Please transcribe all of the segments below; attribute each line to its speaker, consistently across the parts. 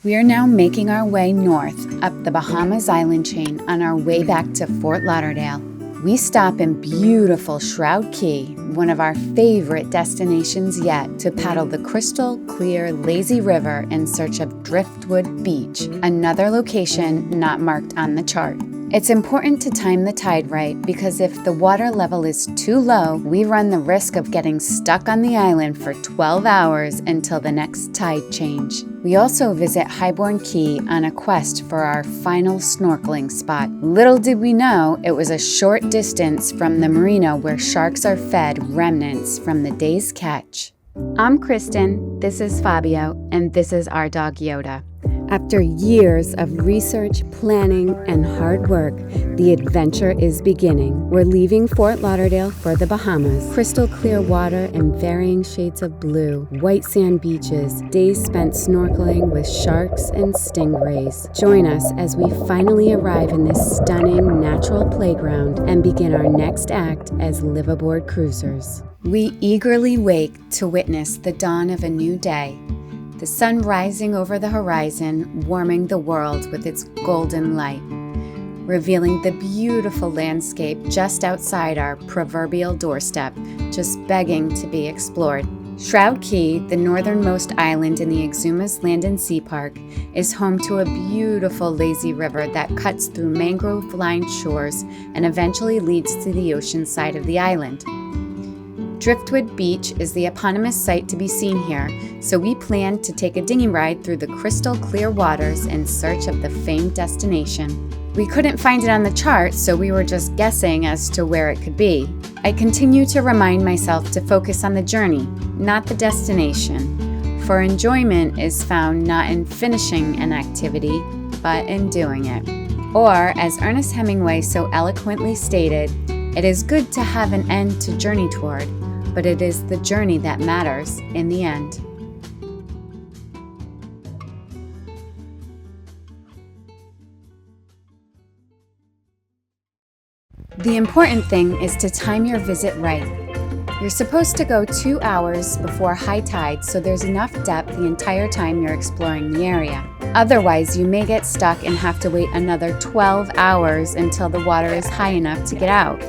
Speaker 1: We are now making our way north up the Bahamas island chain on our way back to Fort Lauderdale. We stop in beautiful Shroud Cay, one of our favorite destinations yet, to paddle the crystal clear, lazy river in search of Driftwood Beach, another location not marked on the chart. It's important to time the tide right because if the water level is too low, we run the risk of getting stuck on the island for 12 hours until the next tide change. We also visit Highborne Cay on a quest for our final snorkeling spot. Little did we know it was a short distance from the Marina where sharks are fed remnants from the day's catch. I'm Kristen, this is Fabio, and this is our dog Yoda. After years of research, planning, and hard work, the adventure is beginning. We're leaving Fort Lauderdale for the Bahamas. Crystal clear water and varying shades of blue, white sand beaches, days spent snorkeling with sharks and stingrays. Join us as we finally arrive in this stunning natural playground and begin our next act as liveaboard cruisers. We eagerly wake to witness the dawn of a new day. The sun rising over the horizon, warming the world with its golden light, revealing the beautiful landscape just outside our proverbial doorstep, just begging to be explored. Shroud Cay, the northernmost island in the Exuma's Land and Sea Park, is home to a beautiful lazy river that cuts through mangrove-lined shores and eventually leads to the ocean side of the island. Driftwood Beach is the eponymous site to be seen here, so we planned to take a dinghy ride through the crystal clear waters in search of the famed destination. We couldn't find it on the chart, so we were just guessing as to where it could be. I continue to remind myself to focus on the journey, not the destination, for enjoyment is found not in finishing an activity, but in doing it. Or, as Ernest Hemingway so eloquently stated, it is good to have an end to journey toward, but it is the journey that matters in the end. The important thing is to time your visit right. You're supposed to go 2 hours before high tide, so there's enough depth the entire time you're exploring the area. Otherwise, you may get stuck and have to wait another 12 hours until the water is high enough to get out.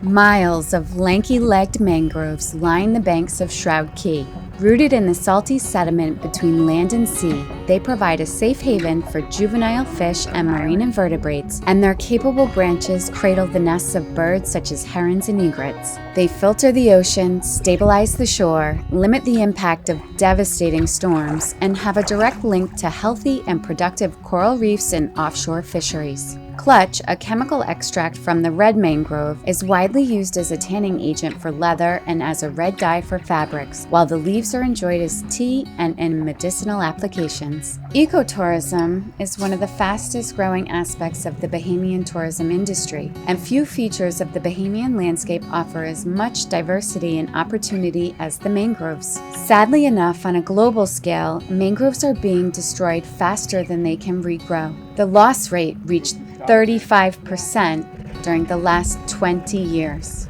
Speaker 1: Miles of lanky-legged mangroves line the banks of Shroud Cay. Rooted in the salty sediment between land and sea, they provide a safe haven for juvenile fish and marine invertebrates, and their capable branches cradle the nests of birds such as herons and egrets. They filter the ocean, stabilize the shore, limit the impact of devastating storms, and have a direct link to healthy and productive coral reefs and offshore fisheries. Clutch, a chemical extract from the red mangrove, is widely used as a tanning agent for leather and as a red dye for fabrics, while the leaves are enjoyed as tea and in medicinal applications. Ecotourism is one of the fastest growing aspects of the Bahamian tourism industry, and few features of the Bahamian landscape offer as much diversity and opportunity as the mangroves. Sadly enough, on a global scale, mangroves are being destroyed faster than they can regrow. The loss rate reached 35% during the last 20 years.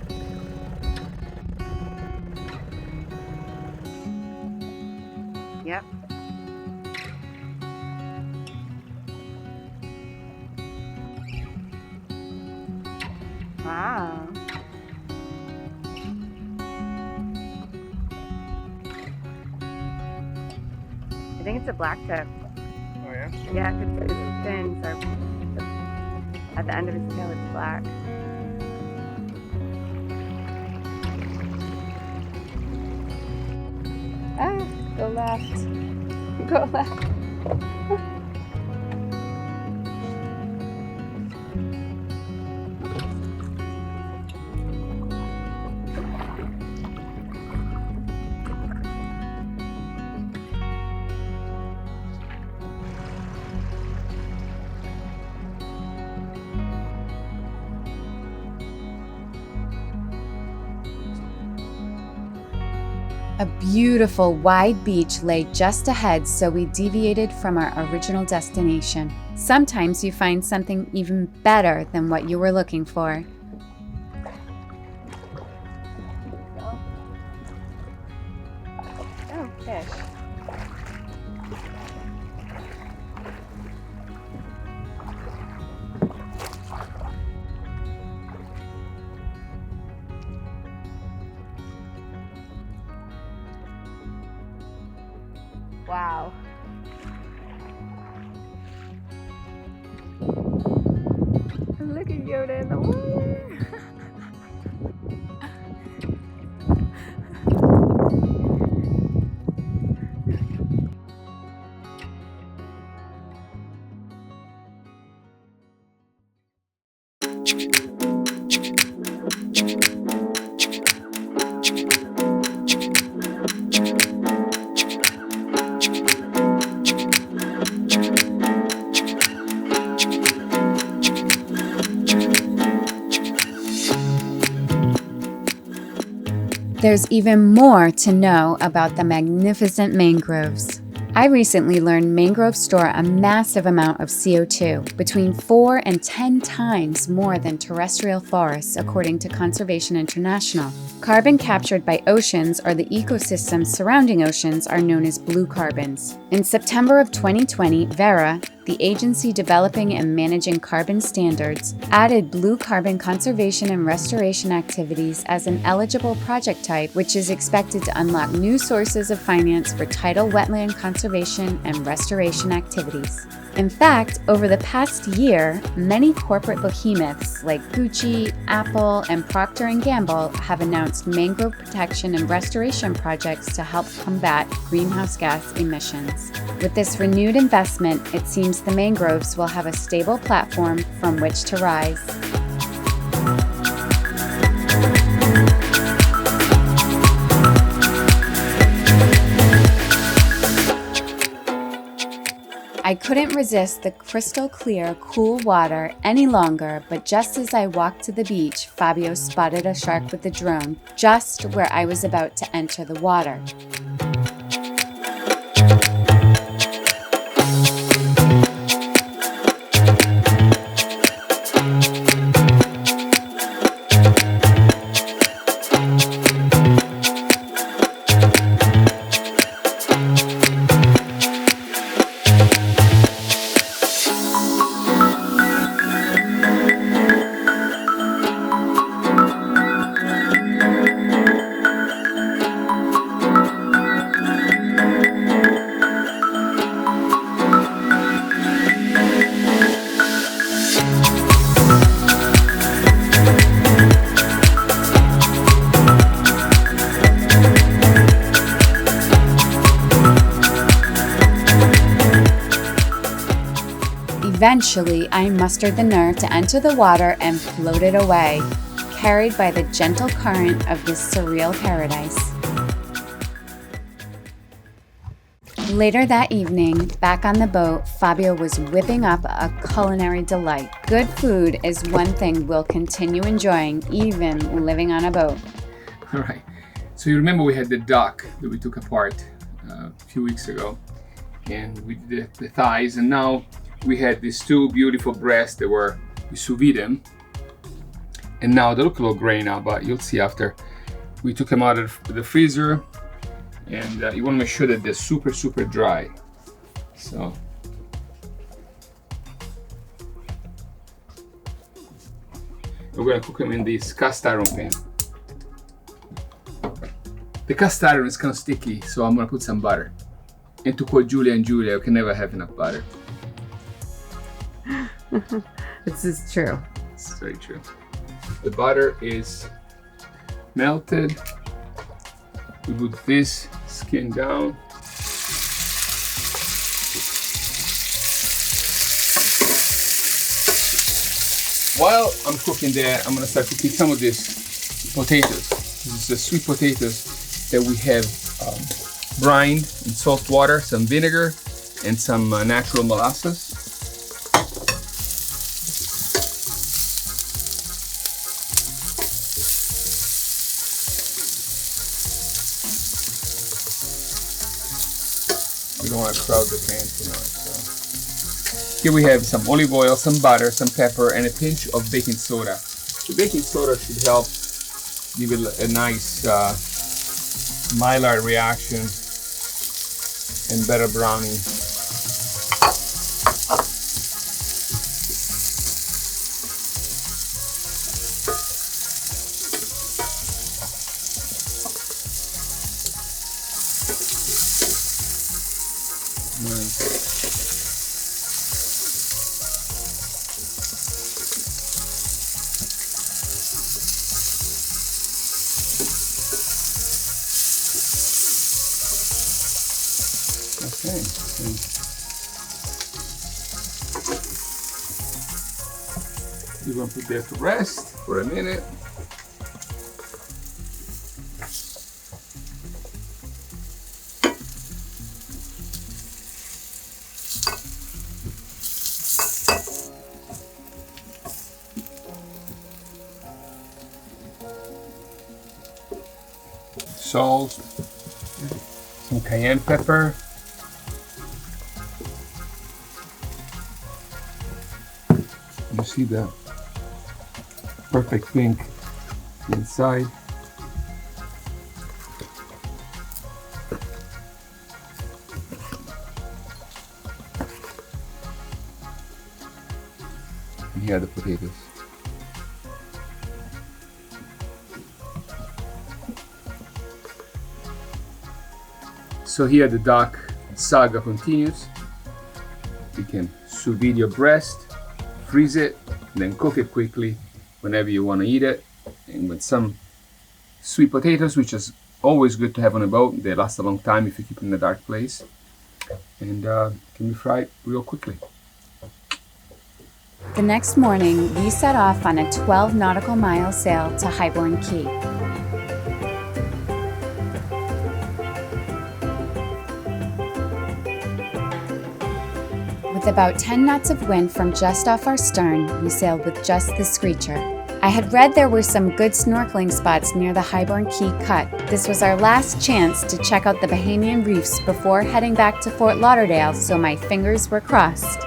Speaker 1: Yep. Wow. I think it's a black tip.
Speaker 2: Oh yeah?
Speaker 1: Yeah, because his fins are, at the end of his tail it's black. Ah, go left. Go left. A beautiful wide beach lay just ahead, so we deviated from our original destination. Sometimes you find something even better than what you were looking for.
Speaker 2: Oh, fish. Wow. Look at Yoda in the water.
Speaker 1: There's even more to know about the magnificent mangroves. I recently learned mangroves store a massive amount of CO2, between 4 and 10 times more than terrestrial forests, according to Conservation International. Carbon captured by oceans or the ecosystems surrounding oceans are known as blue carbons. In September of 2020, Verra, the agency developing and managing carbon standards, added blue carbon conservation and restoration activities as an eligible project type, which is expected to unlock new sources of finance for tidal wetland conservation and restoration activities. In fact, over the past year, many corporate behemoths like Gucci, Apple, and Procter & Gamble have announced mangrove protection and restoration projects to help combat greenhouse gas emissions. With this renewed investment, it seems the mangroves will have a stable platform from which to rise. I couldn't resist the crystal clear, cool water any longer, but just as I walked to the beach, Fabio spotted a shark with the drone just where I was about to enter the water. Eventually, I mustered the nerve to enter the water and floated away, carried by the gentle current of this surreal paradise. Later that evening, back on the boat, Fabio was whipping up a culinary delight. Good food is one thing we'll continue enjoying, even living on a boat.
Speaker 3: All right. So you remember we had the duck that we took apart a few weeks ago, and we did the thighs, and now we had these two beautiful breasts that we sous vide them, and now they look a little gray now, but you'll see after. We took them out of the freezer, and you want to make sure that they're super dry. So we're going to cook them in this cast iron pan. The cast iron is kind of sticky, so I'm going to put some butter. And to quote Julia and Julia, you can never have enough butter.
Speaker 2: This is true.
Speaker 3: It's very true. The butter is melted. We put this skin down. While I'm cooking that, I'm gonna start cooking some of these potatoes. This is the sweet potatoes that we have brined in salt water, some vinegar, and some natural molasses. We don't want to crowd the pan too much. So. Here we have some olive oil, some butter, some pepper, and a pinch of baking soda. The baking soda should help give it a nice Maillard reaction and better browning. Okay. We're going to put that to rest for a minute. Salt, some cayenne pepper. You see the perfect pink inside. And here are the potatoes. So here the duck saga continues. You can sous vide your breast, freeze it, and then cook it quickly whenever you want to eat it. And with some sweet potatoes, which is always good to have on a boat. They last a long time if you keep them in a dark place. And can be fried real quickly.
Speaker 1: The next morning, we set off on a 12 nautical mile sail to Highborne Cay. With about 10 knots of wind from just off our stern, we sailed with just the Screecher. I had read there were some good snorkeling spots near the Highborne Cay cut. This was our last chance to check out the Bahamian reefs before heading back to Fort Lauderdale, so my fingers were crossed.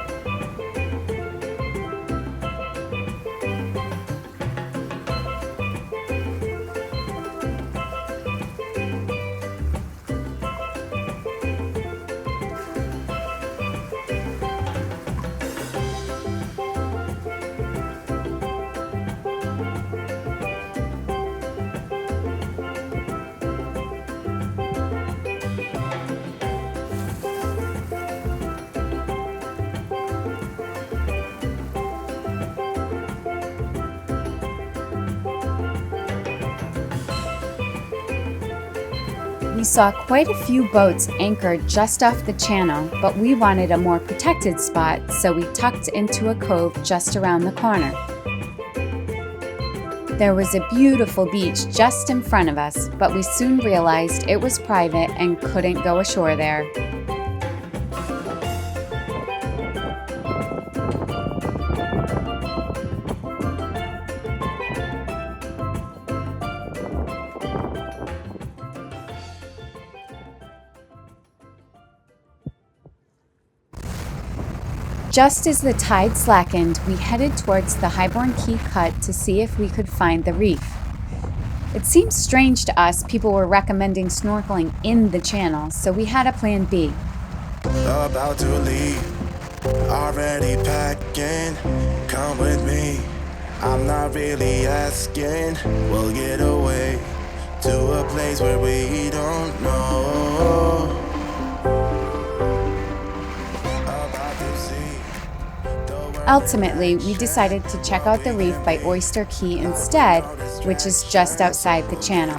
Speaker 1: We saw quite a few boats anchored just off the channel, but we wanted a more protected spot, so we tucked into a cove just around the corner. There was a beautiful beach just in front of us, but we soon realized it was private and couldn't go ashore there. Just as the tide slackened, we headed towards the Highborne Cay cut to see if we could find the reef. It seemed strange to us people were recommending snorkeling in the channel, so we had a plan B.
Speaker 4: About to leave, already packing, come with me. I'm not really asking, we'll get away to a place where we don't know.
Speaker 1: Ultimately, we decided to check out the reef by Oyster Cay instead, which is just outside the channel.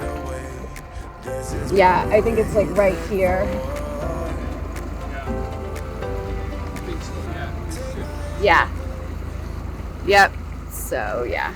Speaker 2: Yeah, I think it's like right here. Yeah. Yep. So, yeah.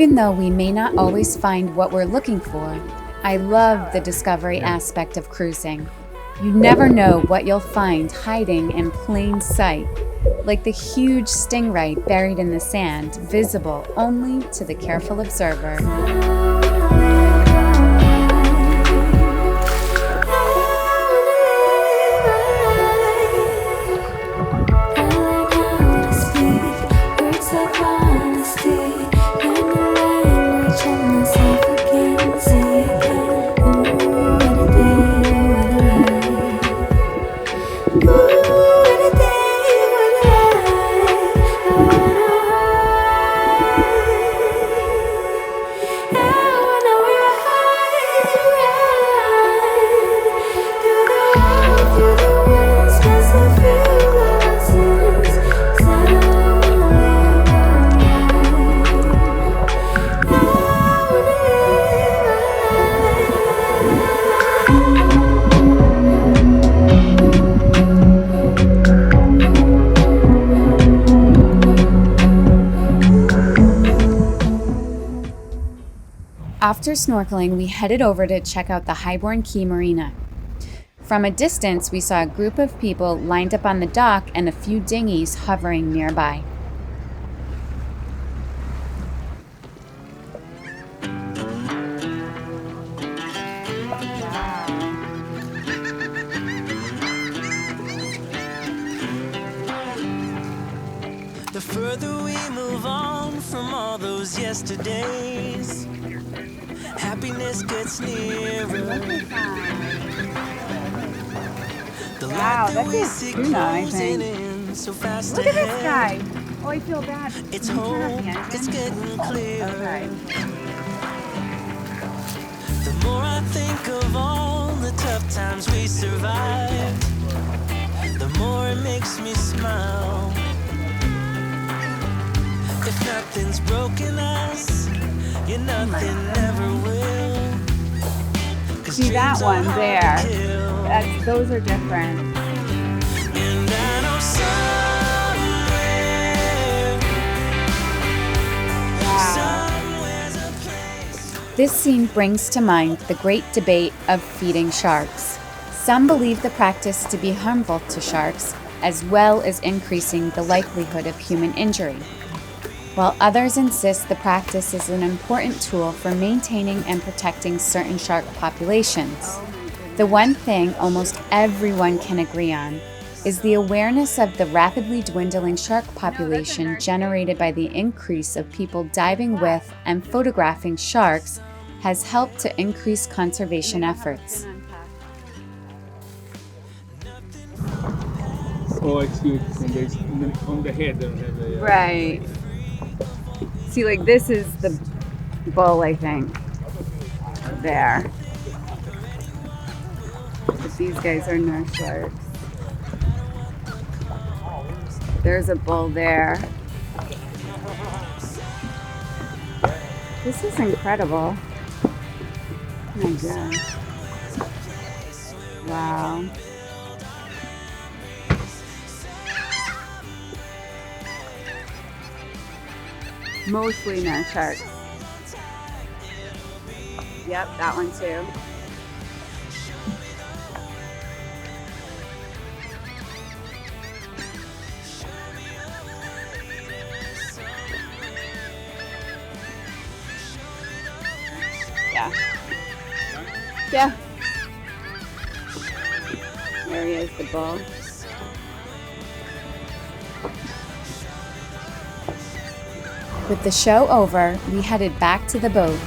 Speaker 1: Even though we may not always find what we're looking for, I love the discovery aspect of cruising. You never know what you'll find hiding in plain sight, like the huge stingray buried in the sand, visible only to the careful observer. After snorkeling, we headed over to check out the Highborne Cay Marina. From a distance, we saw a group of people lined up on the dock and a few dinghies hovering nearby.
Speaker 5: The further we move on from all those yesterdays, happiness gets nearer. The
Speaker 2: Wow,
Speaker 5: light that we
Speaker 2: that's
Speaker 5: see
Speaker 2: a tuna, I
Speaker 5: closing
Speaker 2: think.
Speaker 5: in so fast
Speaker 2: Look at this
Speaker 5: ahead.
Speaker 2: guy. Oh, I feel bad.
Speaker 5: It's
Speaker 2: Can you turn off
Speaker 5: home,
Speaker 2: the engine?
Speaker 5: it's getting clearer.
Speaker 2: Okay.
Speaker 5: The more I think of all the tough times we survived, the more it makes me smile. If nothing's broken us, yeah, nothing never will. 'Cause
Speaker 2: See that
Speaker 5: dreams are
Speaker 2: one
Speaker 5: hard to
Speaker 2: there?
Speaker 5: kill.
Speaker 2: Those are different.
Speaker 5: And I know somewhere's a place.
Speaker 1: This scene brings to mind the great debate of feeding sharks. Some believe the practice to be harmful to sharks, as well as increasing the likelihood of human injury, while others insist the practice is an important tool for maintaining and protecting certain shark populations. The one thing almost everyone can agree on is the awareness of the rapidly dwindling shark population generated by the increase of people diving with and photographing sharks has helped to increase conservation efforts.
Speaker 3: Oh, I see what you're saying. On the head, they don't have a.
Speaker 2: Right. See, like this is the bull, I think. There. But these guys are nurse sharks. There's a bull there. This is incredible. Oh my God. Wow. Mostly nurse sharks. Yep, that one too. Yeah. Yeah. There he is, the bull.
Speaker 1: With the show over, we headed back to the boat.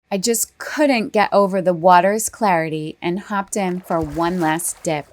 Speaker 1: I just couldn't get over the water's clarity and hopped in for one last dip.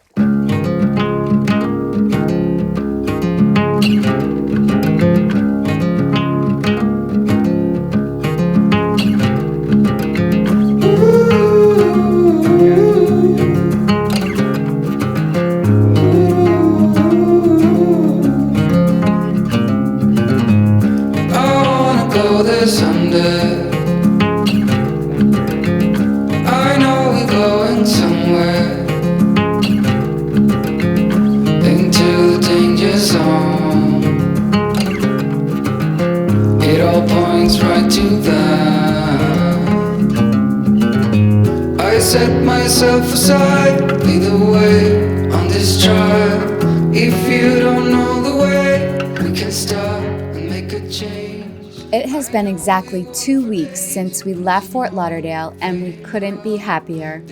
Speaker 6: Set myself aside, lead the way on this trial. If you don't know the way, we can stop and make a change.
Speaker 1: It has been exactly 2 weeks since we left Fort Lauderdale, and we couldn't be happier.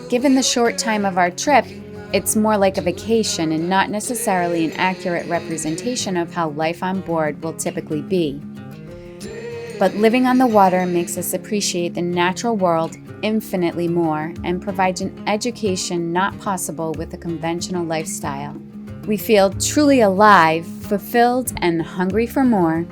Speaker 1: Given the short time of our trip, it's more like a vacation and not necessarily an accurate representation of how life on board will typically be. But living on the water makes us appreciate the natural world infinitely more and provides an education not possible with a conventional lifestyle. We feel truly alive, fulfilled, and hungry for more.